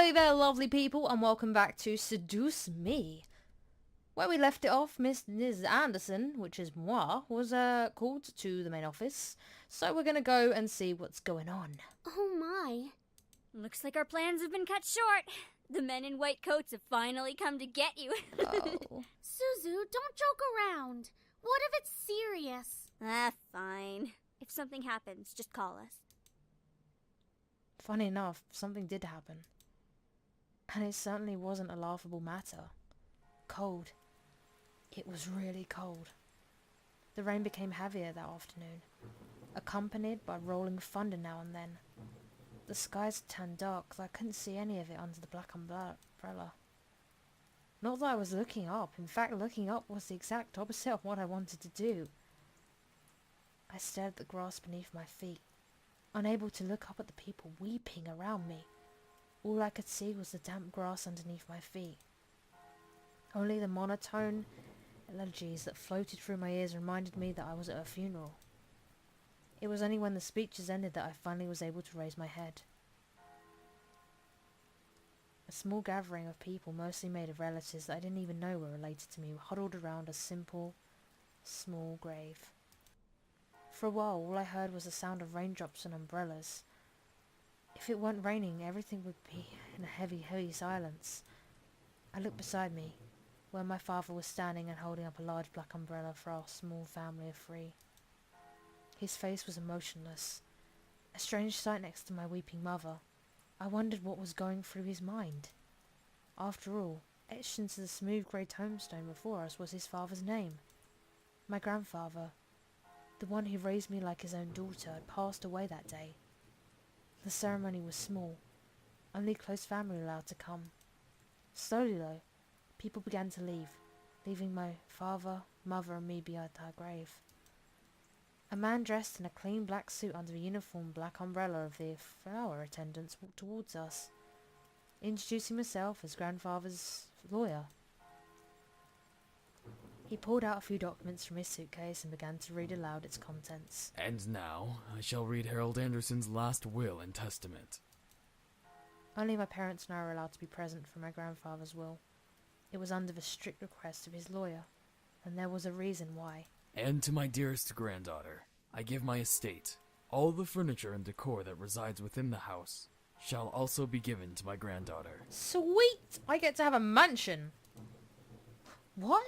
Hello there, lovely people, and welcome back to Seduce Me. Where we left it off, Ms. Anderson, which is moi, was called to the main office. So we're gonna go and see what's going on. Oh my. Looks like our plans have been cut short. The men in white coats have finally come to get you. Oh. Suzu, don't joke around. What if it's serious? Fine. If something happens, just call us. Funny enough, something did happen. And it certainly wasn't a laughable matter. Cold. It was really cold. The rain became heavier that afternoon, accompanied by rolling thunder now and then. The skies turned dark, though I couldn't see any of it under the black umbrella. Not that I was looking up. In fact, looking up was the exact opposite of what I wanted to do. I stared at the grass beneath my feet, unable to look up at the people weeping around me. All I could see was the damp grass underneath my feet. Only the monotone elegies that floated through my ears reminded me that I was at a funeral. It was only when the speeches ended that I finally was able to raise my head. A small gathering of people, mostly made of relatives that I didn't even know were related to me, were huddled around a simple, small grave. For a while, all I heard was the sound of raindrops and umbrellas. If it weren't raining, everything would be in a heavy, heavy silence. I looked beside me, where my father was standing and holding up a large black umbrella for our small family of 3. His face was emotionless, a strange sight next to my weeping mother. I wondered what was going through his mind. After all, etched into the smooth grey tombstone before us was his father's name. My grandfather, the one who raised me like his own daughter, had passed away that day. The ceremony was small, only close family allowed to come. Slowly though, people began to leave, leaving my father, mother and me behind our grave. A man dressed in a clean black suit under the uniform black umbrella of the flower attendants walked towards us, introducing himself as grandfather's lawyer. He pulled out a few documents from his suitcase and began to read aloud its contents. And now, I shall read Harold Anderson's last will and testament. Only my parents and I were allowed to be present for my grandfather's will. It was under the strict request of his lawyer, and there was a reason why. And to my dearest granddaughter, I give my estate. All the furniture and decor that resides within the house shall also be given to my granddaughter. Sweet! I get to have a mansion! What?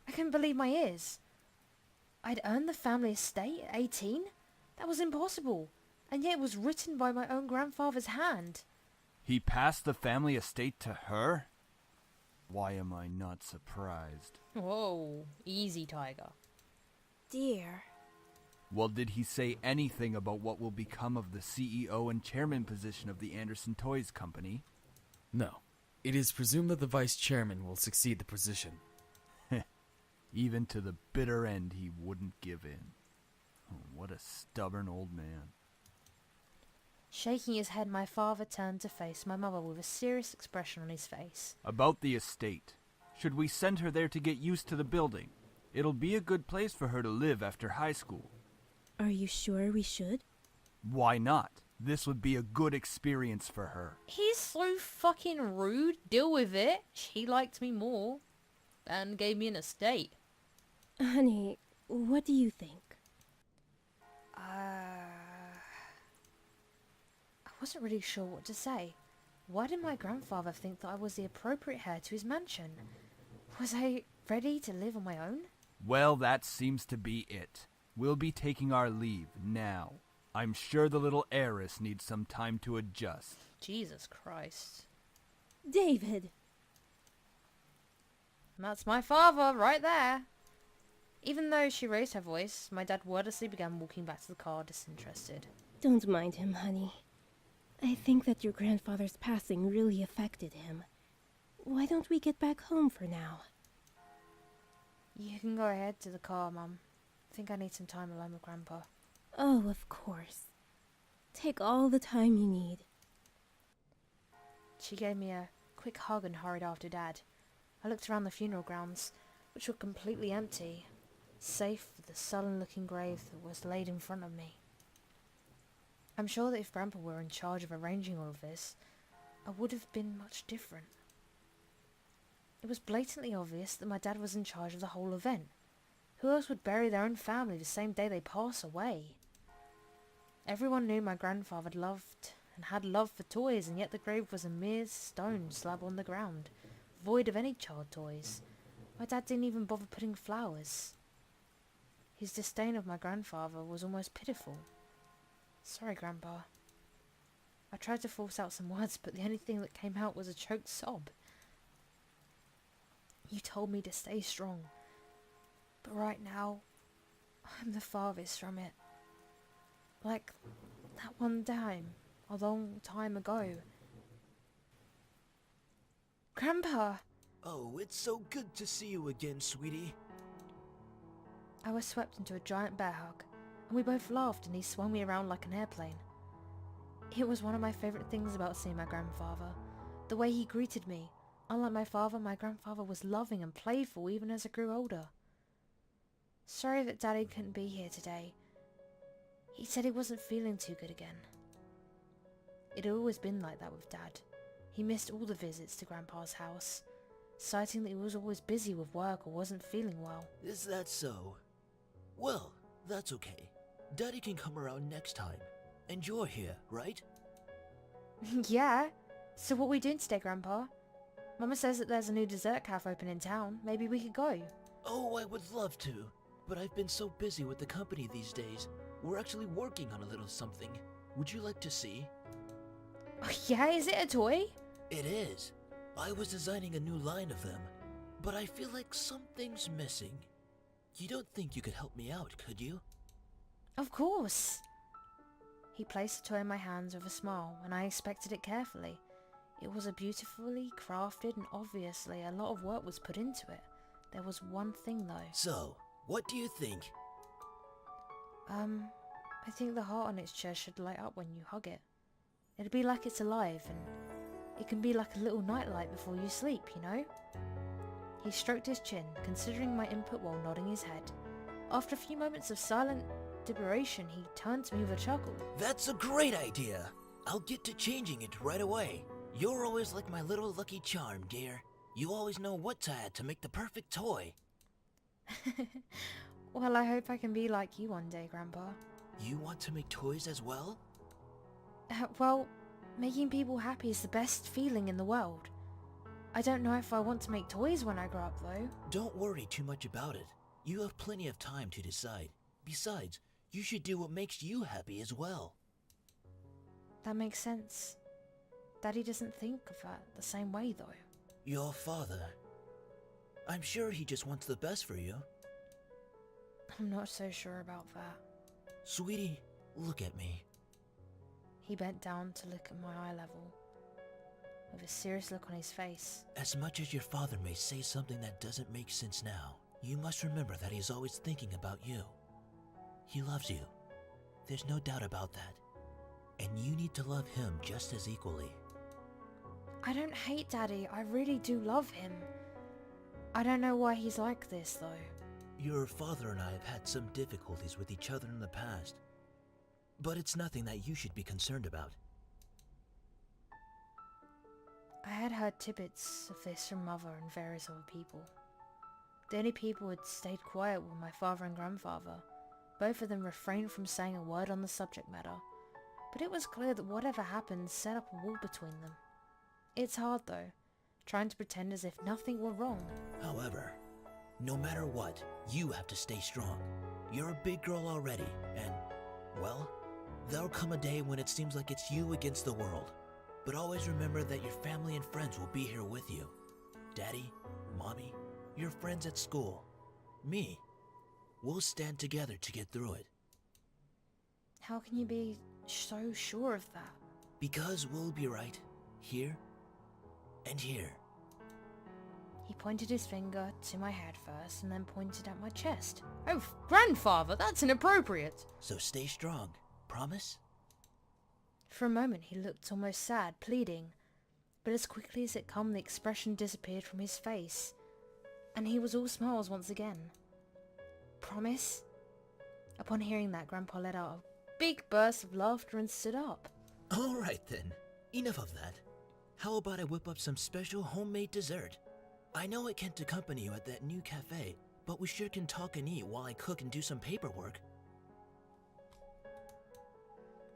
I couldn't believe my ears. I'd earned the family estate at 18? That was impossible. And yet it was written by my own grandfather's hand. He passed the family estate to her? Why am I not surprised? Whoa, easy, Tiger. Dear. Well, did he say anything about what will become of the CEO and chairman position of the Anderson Toys Company? No. It is presumed that the vice chairman will succeed the position. Even to the bitter end he wouldn't give in. Oh, what a stubborn old man. Shaking his head, my father turned to face my mother with a serious expression on his face. About the estate. Should we send her there to get used to the building? It'll be a good place for her to live after high school. Are you sure we should? Why not? This would be a good experience for her. He's so fucking rude. Deal with it. She liked me more and gave me an estate. Honey, what do you think? I wasn't really sure what to say. Why did my grandfather think that I was the appropriate heir to his mansion? Was I ready to live on my own? Well, that seems to be it. We'll be taking our leave now. I'm sure the little heiress needs some time to adjust. Jesus Christ. David! And that's my father right there. Even though she raised her voice, my dad wordlessly began walking back to the car, disinterested. Don't mind him, honey. I think that your grandfather's passing really affected him. Why don't we get back home for now? You can go ahead to the car, Mum. I think I need some time alone with Grandpa. Oh, of course. Take all the time you need. She gave me a quick hug and hurried after Dad. I looked around the funeral grounds, which were completely empty, safe for the sullen-looking grave that was laid in front of me. I'm sure that if Grandpa were in charge of arranging all of this, I would have been much different. It was blatantly obvious that my dad was in charge of the whole event. Who else would bury their own family the same day they pass away? Everyone knew my grandfather loved and had love for toys, and yet the grave was a mere stone slab on the ground, void of any child toys. My dad didn't even bother putting flowers. His disdain of my grandfather was almost pitiful. Sorry, Grandpa. I tried to force out some words, but the only thing that came out was a choked sob. You told me to stay strong, but right now, I'm the farthest from it. Like that one time, a long time ago. Grandpa! Oh, it's so good to see you again, sweetie. I was swept into a giant bear hug, and we both laughed and he swung me around like an airplane. It was one of my favourite things about seeing my grandfather, the way he greeted me. Unlike my father, my grandfather was loving and playful even as I grew older. Sorry that Daddy couldn't be here today. He said he wasn't feeling too good again. It had always been like that with Dad. He missed all the visits to Grandpa's house, citing that he was always busy with work or wasn't feeling well. Is that so? Well, that's okay. Daddy can come around next time. And you're here, right? Yeah. So what are we doing today, Grandpa? Mama says that there's a new dessert cafe open in town. Maybe we could go. Oh, I would love to. But I've been so busy with the company these days. We're actually working on a little something. Would you like to see? Oh, yeah, is it a toy? It is. I was designing a new line of them. But I feel like something's missing. You don't think you could help me out, could you? Of course. He placed the toy in my hands with a smile, and I inspected it carefully. It was a beautifully crafted, and obviously a lot of work was put into it. There was one thing though. So, what do you think? I think the heart on its chest should light up when you hug it. It'd be like it's alive, and it can be like a little nightlight before you sleep, you know? He stroked his chin, considering my input while nodding his head. After a few moments of silent deliberation, he turned to me with a chuckle. That's a great idea. I'll get to changing it right away. You're always like my little lucky charm, dear. You always know what to add to make the perfect toy. Well, I hope I can be like you one day, Grandpa. You want to make toys as well? Well, making people happy is the best feeling in the world. I don't know if I want to make toys when I grow up, though. Don't worry too much about it. You have plenty of time to decide. Besides, you should do what makes you happy as well. That makes sense. Daddy doesn't think of that the same way, though. Your father. I'm sure he just wants the best for you. I'm not so sure about that. Sweetie, look at me. He bent down to look at my eye level, with a serious look on his face. As much as your father may say something that doesn't make sense now, you must remember that he's always thinking about you. He loves you. There's no doubt about that. And you need to love him just as equally. I don't hate Daddy, I really do love him. I don't know why he's like this, though. Your father and I have had some difficulties with each other in the past. But it's nothing that you should be concerned about. I had heard tidbits of this from Mother and various other people. The only people who had stayed quiet were my father and grandfather. Both of them refrained from saying a word on the subject matter. But it was clear that whatever happened set up a wall between them. It's hard though, trying to pretend as if nothing were wrong. However, no matter what, you have to stay strong. You're a big girl already, and, well, there'll come a day when it seems like it's you against the world. But always remember that your family and friends will be here with you. Daddy, Mommy, your friends at school, me. We'll stand together to get through it. How can you be so sure of that? Because we'll be right here and here. He pointed his finger to my head first and then pointed at my chest. Oh, grandfather, that's inappropriate! So stay strong, promise? For a moment he looked almost sad, pleading, but as quickly as it came the expression disappeared from his face, and he was all smiles once again. Promise? Upon hearing that, Grandpa let out a big burst of laughter and stood up. All right then, enough of that. How about I whip up some special homemade dessert? I know I can't accompany you at that new cafe, but we sure can talk and eat while I cook and do some paperwork.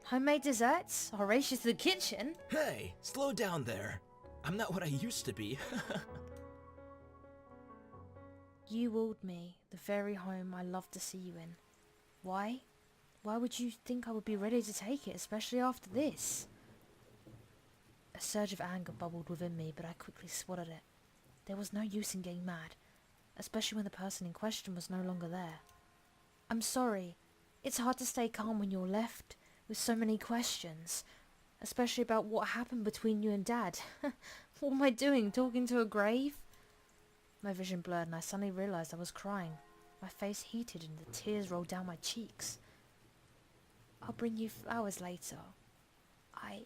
Homemade desserts? I'll race you to the kitchen. Hey, slow down there. I'm not what I used to be. You wooed me, the very home I love to see you in. Why? Why would you think I would be ready to take it, especially after this? A surge of anger bubbled within me, but I quickly swallowed it. There was no use in getting mad, especially when the person in question was no longer there. I'm sorry. It's hard to stay calm when you're left with so many questions, especially about what happened between you and Dad. What am I doing, talking to a grave? My vision blurred and I suddenly realized I was crying. My face heated and the tears rolled down my cheeks. I'll bring you flowers later. I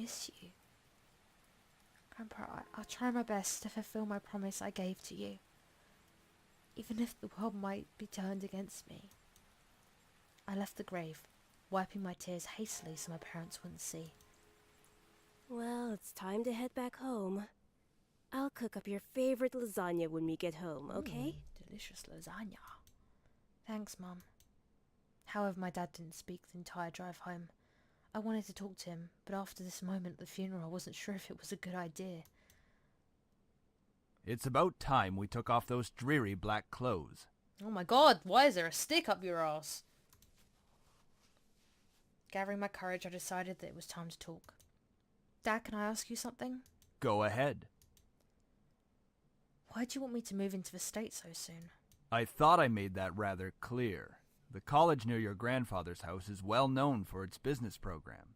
miss you. Grandpa, I'll try my best to fulfill my promise I gave to you, even if the world might be turned against me. I left the grave, wiping my tears hastily so my parents wouldn't see. Well, it's time to head back home. I'll cook up your favorite lasagna when we get home, okay? Delicious lasagna. Thanks, Mum. However, my dad didn't speak the entire drive home. I wanted to talk to him, but after this moment at the funeral, I wasn't sure if it was a good idea. It's about time we took off those dreary black clothes. Oh my god, why is there a stick up your ass? Gathering my courage, I decided that it was time to talk. Dad, can I ask you something? Go ahead. Why do you want me to move into the States so soon? I thought I made that rather clear. The college near your grandfather's house is well known for its business program.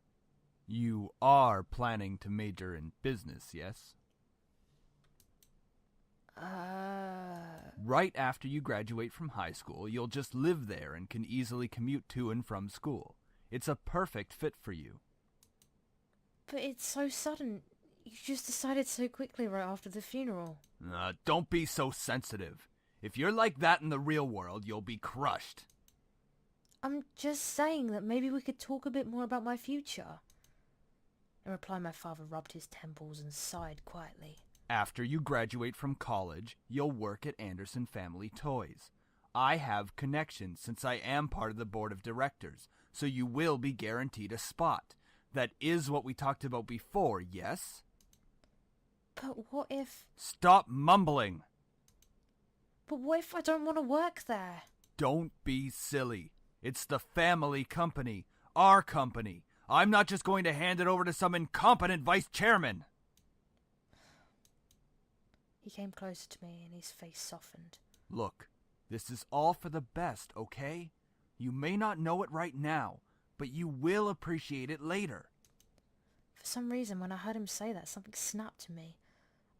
You are planning to major in business, yes? Right after you graduate from high school, you'll just live there and can easily commute to and from school. It's a perfect fit for you. But it's so sudden. You just decided so quickly right after the funeral. Don't be so sensitive. If you're like that in the real world, you'll be crushed. I'm just saying that maybe we could talk a bit more about my future. In reply, my father rubbed his temples and sighed quietly. After you graduate from college, you'll work at Anderson Family Toys. I have connections since I am part of the board of directors, so you will be guaranteed a spot. That is what we talked about before, yes? But what if... Stop mumbling! But what if I don't want to work there? Don't be silly. It's the family company. Our company. I'm not just going to hand it over to some incompetent vice chairman. He came closer to me and his face softened. Look, this is all for the best, okay? You may not know it right now, but you will appreciate it later. For some reason, when I heard him say that, something snapped in me.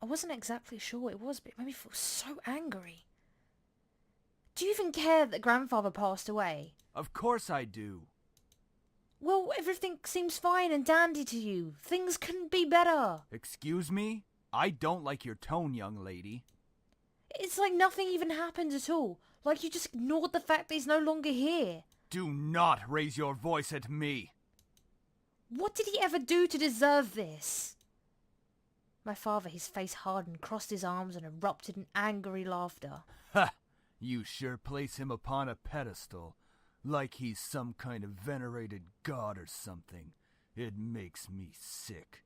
I wasn't exactly sure what it was, but it made me feel so angry. Do you even care that grandfather passed away? Of course I do. Well, everything seems fine and dandy to you. Things couldn't be better. Excuse me? I don't like your tone, young lady. It's like nothing even happened at all. Like you just ignored the fact that he's no longer here. Do not raise your voice at me. What did he ever do to deserve this? My father, his face hardened, crossed his arms and erupted in angry laughter. Ha! You sure place him upon a pedestal, like he's some kind of venerated god or something. It makes me sick.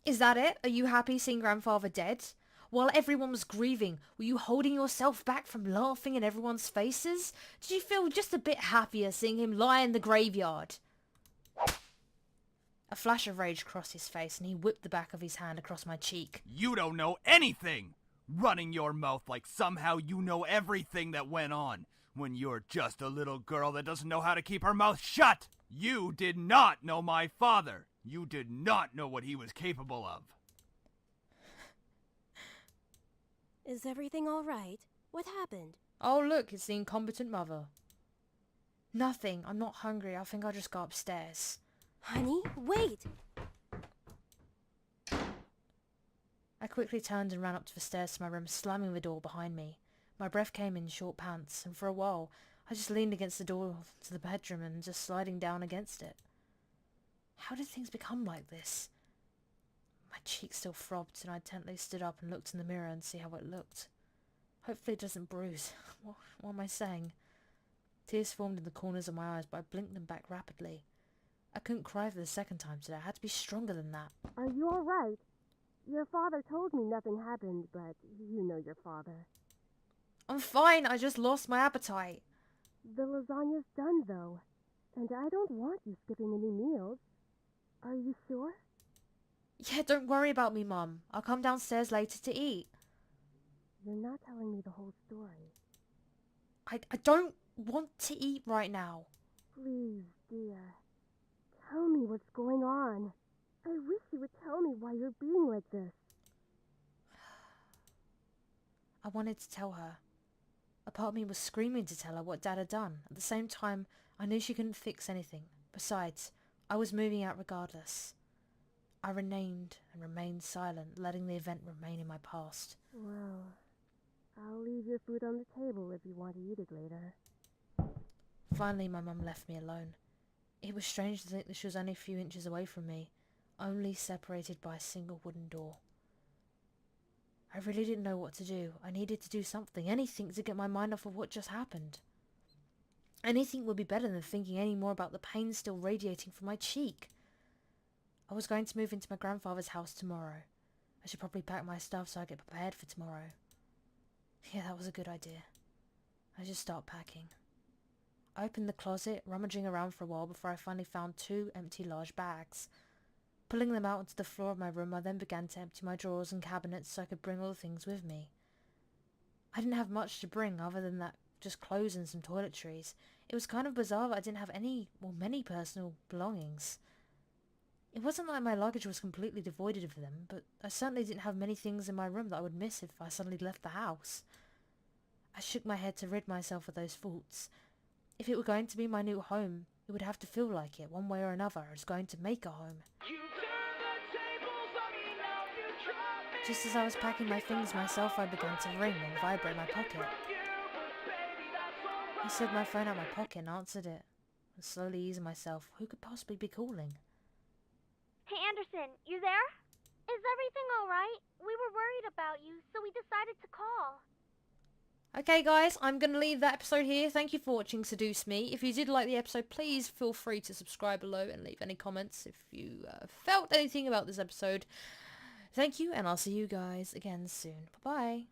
Is that it? Are you happy seeing grandfather dead? While everyone was grieving, were you holding yourself back from laughing in everyone's faces? Did you feel just a bit happier seeing him lie in the graveyard? A flash of rage crossed his face and he whipped the back of his hand across my cheek. You don't know anything! Running your mouth like somehow you know everything that went on, when you're just a little girl that doesn't know how to keep her mouth shut! You did not know my father! You did not know what he was capable of! Is everything all right? What happened? Oh look, it's the incompetent mother. Nothing, I'm not hungry, I think I'll just go upstairs. Honey, wait! I quickly turned and ran up to the stairs to my room, slamming the door behind me. My breath came in short pants, and for a while, I just leaned against the door to the bedroom and just sliding down against it. How did things become like this? cheek still throbbed, and I intently stood up and looked in the mirror and see how it looked. Hopefully it doesn't bruise. What am I saying? Tears formed in the corners of my eyes, but I blinked them back rapidly. I couldn't cry for the second time today. I had to be stronger than that. Are you alright? Your father told me nothing happened, but you know your father. I'm fine. I just lost my appetite. The lasagna's done, though. And I don't want you skipping any meals. Are you sure? Yeah, don't worry about me, Mum. I'll come downstairs later to eat. You're not telling me the whole story. I don't want to eat right now. Please, dear. Tell me what's going on. I wish you would tell me why you're being like this. I wanted to tell her. A part of me was screaming to tell her what Dad had done. At the same time, I knew she couldn't fix anything. Besides, I was moving out regardless. I remained silent, letting the event remain in my past. Well, I'll leave your food on the table if you want to eat it later. Finally, my mum left me alone. It was strange to think that she was only a few inches away from me, only separated by a single wooden door. I really didn't know what to do. I needed to do something, anything to get my mind off of what just happened. Anything would be better than thinking any more about the pain still radiating from my cheek. I was going to move into my grandfather's house tomorrow. I should probably pack my stuff so I get prepared for tomorrow. Yeah, that was a good idea. I should start packing. I opened the closet, rummaging around for a while before I finally found 2 empty large bags. Pulling them out onto the floor of my room, I then began to empty my drawers and cabinets so I could bring all the things with me. I didn't have much to bring other than that, just clothes and some toiletries. It was kind of bizarre that I didn't have many personal belongings. It wasn't like my luggage was completely devoid of them, but I certainly didn't have many things in my room that I would miss if I suddenly left the house. I shook my head to rid myself of those thoughts. If it were going to be my new home, it would have to feel like it, one way or another. I was going to make a home. Just as I was packing my things, my cell phone began to ring and vibrate in my pocket. I slid my phone out of my pocket and answered it, and slowly easing myself. Who could possibly be calling? Hey, Anderson, you there? Is everything alright? We were worried about you, so we decided to call. Okay guys, I'm going to leave that episode here. Thank you for watching Seduce Me. If you did like the episode, please feel free to subscribe below and leave any comments if you felt anything about this episode. Thank you, and I'll see you guys again soon. Bye-bye.